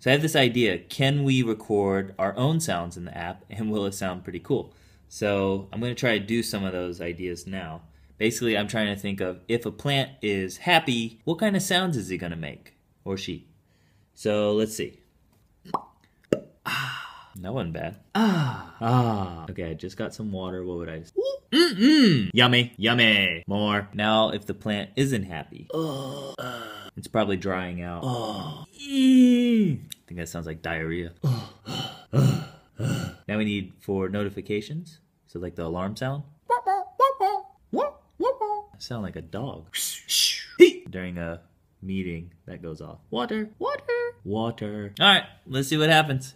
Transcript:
So I have this idea. Can we record our own sounds in the app, and will it sound pretty cool? So I'm going to try to do some of those ideas now. Basically, I'm trying to think of if a plant is happy, what kind of sounds is it going to make? Or she? So let's see. That wasn't bad. Okay, I just got some water. What would I say? Yummy, yummy. More. Now, if the plant isn't happy, it's probably drying out. I think that sounds like diarrhea. Now we need for notifications. So like the alarm sound. I sound like a dog. During a meeting that goes off. Water, water, water. All right, let's see what happens.